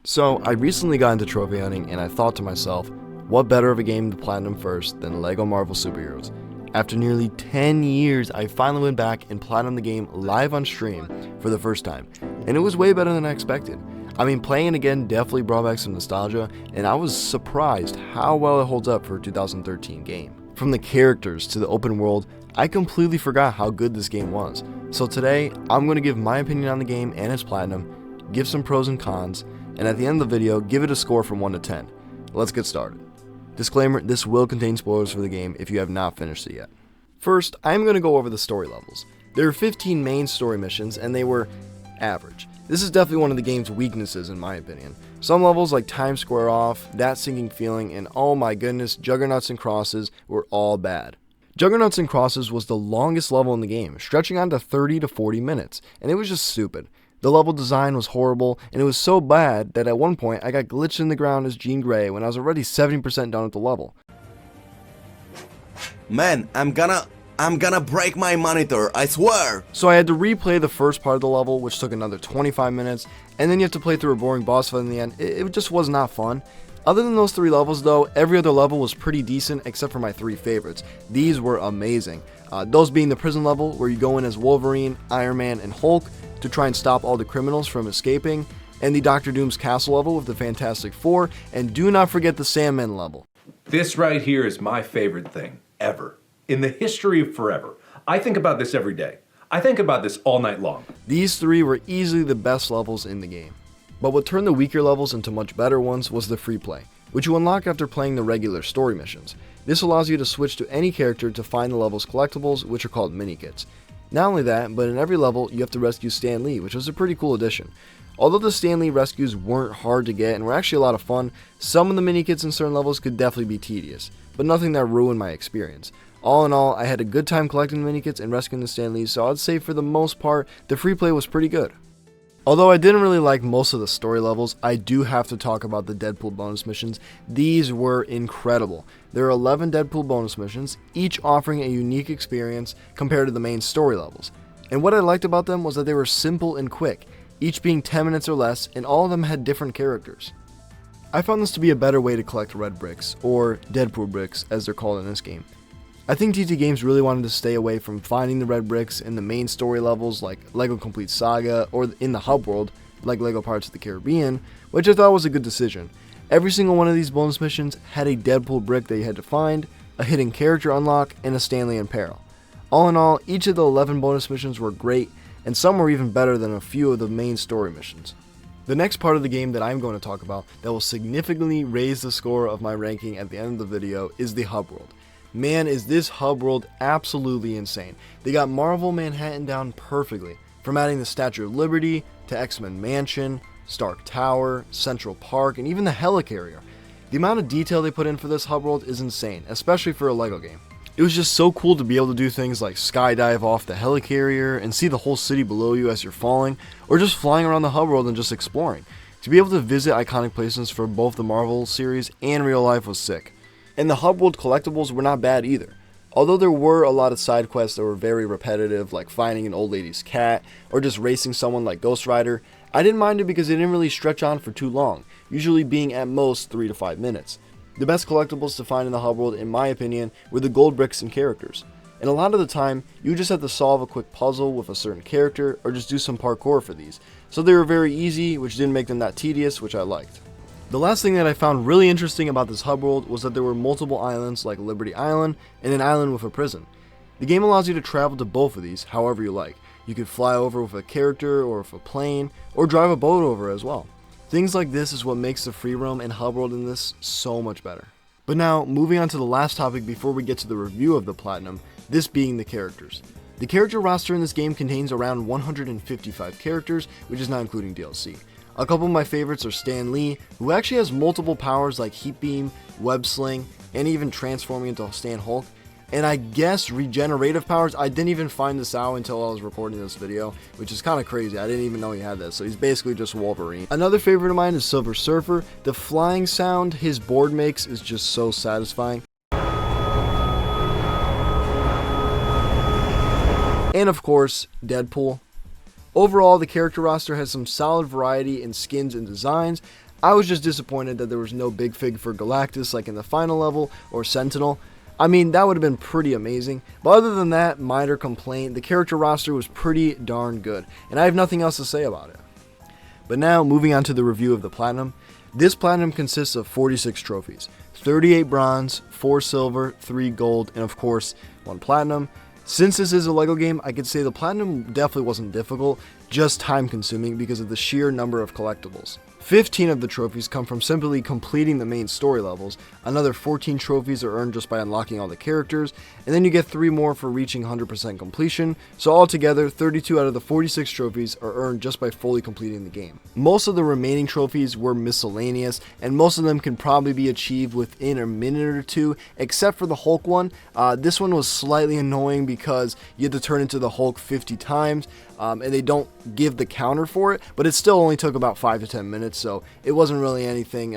So, I recently got into trophy hunting and I thought to myself, what better of a game to platinum first than LEGO Marvel Superheroes? After nearly 10 years, I finally went back and platinumed the game live on stream for the first time, and it was way better than I expected. I mean, playing it again definitely brought back some nostalgia, and I was surprised how well it holds up for a 2013 game. From the characters to the open world, I completely forgot how good this game was. So today, I'm going to give my opinion on the game and its platinum, give some pros and cons, and at the end of the video, give it a score from 1 to 10. Let's get started. Disclaimer, this will contain spoilers for the game if you have not finished it yet. First, I'm going to go over the story levels. There are 15 main story missions, and they were average. This is definitely one of the game's weaknesses in my opinion. Some levels like Times Square Off, That Sinking Feeling, and oh my goodness, Juggernauts and Crosses were all bad. Juggernauts and Crosses was the longest level in the game, stretching on to 30 to 40 minutes, and it was just stupid. The level design was horrible, and it was so bad that at one point I got glitched in the ground as Jean Grey when I was already 70% done with the level. Man, I'm gonna break my monitor, I swear! So I had to replay the first part of the level, which took another 25 minutes, and then you have to play through a boring boss fight in the end. It just was not fun. Other than those 3 levels though, every other level was pretty decent except for my 3 favorites. These were amazing. Those being the prison level, where you go in as Wolverine, Iron Man, and Hulk to try and stop all the criminals from escaping, and the Doctor Doom's castle level with the Fantastic Four, and do not forget the Sandman level. This right here is my favorite thing ever. In the history of forever. I think about this every day. I think about this all night long. These 3 were easily the best levels in the game. But what turned the weaker levels into much better ones was the Freeplay, which you unlock after playing the regular story missions. This allows you to switch to any character to find the level's collectibles, which are called mini-kits. Not only that, but in every level you have to rescue Stan Lee, which was a pretty cool addition. Although the Stan Lee rescues weren't hard to get and were actually a lot of fun, some of the mini-kits in certain levels could definitely be tedious, but nothing that ruined my experience. All in all, I had a good time collecting the mini-kits and rescuing the Stan Lees, so I'd say for the most part, the free play was pretty good. Although I didn't really like most of the story levels, I do have to talk about the Deadpool bonus missions. These were incredible. There are 11 Deadpool bonus missions, each offering a unique experience compared to the main story levels. And what I liked about them was that they were simple and quick, each being 10 minutes or less, and all of them had different characters. I found this to be a better way to collect red bricks, or Deadpool bricks as they're called in this game. I think TT Games really wanted to stay away from finding the red bricks in the main story levels like LEGO Complete Saga or in the hub world like LEGO Pirates of the Caribbean, which I thought was a good decision. Every single one of these bonus missions had a Deadpool brick that you had to find, a hidden character unlock, and a Stan Lee in peril. All in all, each of the 11 bonus missions were great, and some were even better than a few of the main story missions. The next part of the game that I'm going to talk about that will significantly raise the score of my ranking at the end of the video is the hub world. Man, is this hub world absolutely insane. They got Marvel Manhattan down perfectly, from adding the Statue of Liberty to X-Men Mansion, Stark Tower, Central Park, and even the helicarrier. The amount of detail they put in for this hub world is insane, especially for a LEGO game. It was just so cool to be able to do things like skydive off the helicarrier and see the whole city below you as you're falling, or just flying around the hub world and just exploring. To be able to visit iconic places for both the Marvel series and real life was sick. And the hub world collectibles were not bad either. Although there were a lot of side quests that were very repetitive, like finding an old lady's cat, or just racing someone like Ghost Rider, I didn't mind it because it didn't really stretch on for too long, usually being at most 3 to 5 minutes. The best collectibles to find in the hub world, in my opinion, were the gold bricks and characters. And a lot of the time, you just have to solve a quick puzzle with a certain character, or just do some parkour for these. So they were very easy, which didn't make them that tedious, which I liked. The last thing that I found really interesting about this hub world was that there were multiple islands like Liberty Island and an island with a prison. The game allows you to travel to both of these however you like. You could fly over with a character or with a plane, or drive a boat over as well. Things like this is what makes the free roam and hub world in this so much better. But now, moving on to the last topic before we get to the review of the Platinum, this being the characters. The character roster in this game contains around 155 characters, which is not including DLC. A couple of my favorites are Stan Lee, who actually has multiple powers like Heat Beam, Web Sling, and even transforming into Stan Hulk. And I guess regenerative powers. I didn't even find this out until I was recording this video, which is kind of crazy. I didn't even know he had this, so he's basically just Wolverine. Another favorite of mine is Silver Surfer. The flying sound his board makes is just so satisfying. And of course, Deadpool. Overall, the character roster has some solid variety in skins and designs. I was just disappointed that there was no big fig for Galactus like in the final level or Sentinel. I mean, that would have been pretty amazing, but other than that minor complaint, the character roster was pretty darn good, and I have nothing else to say about it. But now, moving on to the review of the Platinum. This Platinum consists of 46 trophies, 38 bronze, 4 silver, 3 gold, and of course, 1 platinum. Since this is a LEGO game, I could say the Platinum definitely wasn't difficult, just time consuming because of the sheer number of collectibles. 15 of the trophies come from simply completing the main story levels, another 14 trophies are earned just by unlocking all the characters, and then you get 3 more for reaching 100% completion, so altogether 32 out of the 46 trophies are earned just by fully completing the game. Most of the remaining trophies were miscellaneous, and most of them can probably be achieved within a minute or two, except for the Hulk one. This one was slightly annoying because you had to turn into the Hulk 50 times, and they don't give the counter for it, but it still only took about 5 to 10 minutes, so it wasn't really anything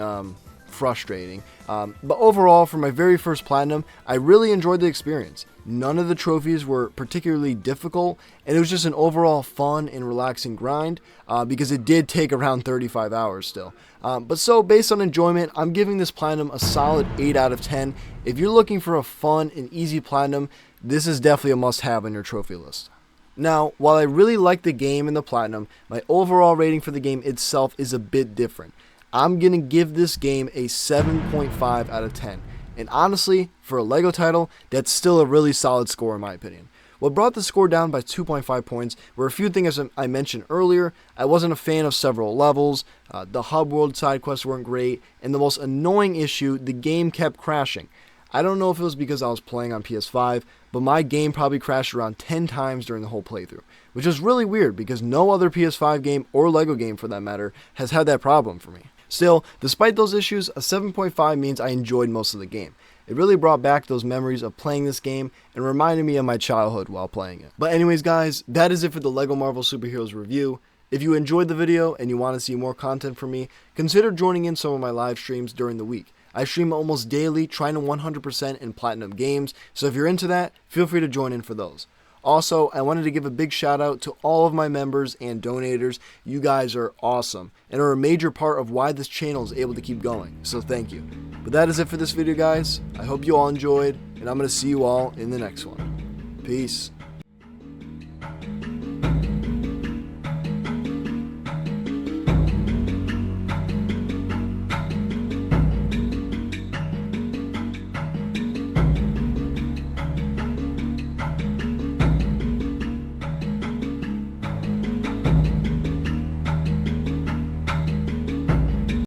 frustrating. But overall, for my very first Platinum, I really enjoyed the experience. None of the trophies were particularly difficult, and it was just an overall fun and relaxing grind, because it did take around 35 hours still. But so, based on enjoyment, I'm giving this Platinum a solid 8 out of 10. If you're looking for a fun and easy Platinum, this is definitely a must-have on your trophy list. Now, while I really like the game in the Platinum, my overall rating for the game itself is a bit different. I'm going to give this game a 7.5 out of 10. And honestly, for a LEGO title, that's still a really solid score in my opinion. What brought the score down by 2.5 points were a few things I mentioned earlier. I wasn't a fan of several levels, the hub world side quests weren't great, and the most annoying issue, the game kept crashing. I don't know if it was because I was playing on PS5, but my game probably crashed around 10 times during the whole playthrough, which is really weird because no other PS5 game, or LEGO game for that matter, has had that problem for me. Still, despite those issues, a 7.5 means I enjoyed most of the game. It really brought back those memories of playing this game and reminded me of my childhood while playing it. But anyways guys, that is it for the LEGO Marvel Superheroes review. If you enjoyed the video and you want to see more content from me, consider joining in some of my live streams during the week. I stream almost daily, trying to 100% in Platinum games, so if you're into that, feel free to join in for those. Also, I wanted to give a big shout out to all of my members and donators. You guys are awesome and are a major part of why this channel is able to keep going, so thank you. But that is it for this video guys. I hope you all enjoyed, and I'm going to see you all in the next one. Peace.